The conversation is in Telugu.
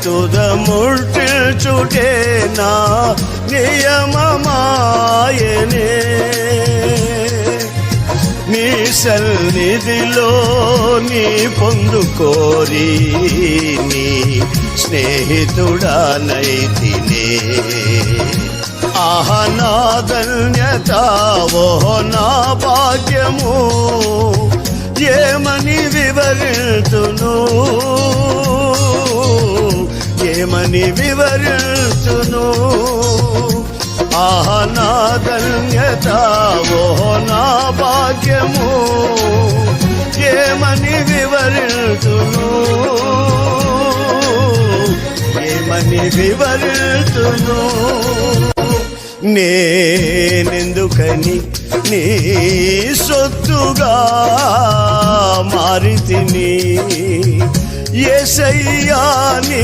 తుదముట్టిల్చుటే నా నియమమాయనే. నీ సన్నిధిలో నీ పొందుకోరి నీ స్నేహితుడానైతినే. ఆహ నా ధన్యత ఓహో నా భాగ్యము, ఏమని వివరించును, ఏమని వివరించును. ఆహ నా ధన్యత ఓహో నా భాగ్యము, ఏమని వివరించును, ఏమని వివరించును. నేనెందుకని నీ సొత్తుగా మారితిని యేసయ్యా నీ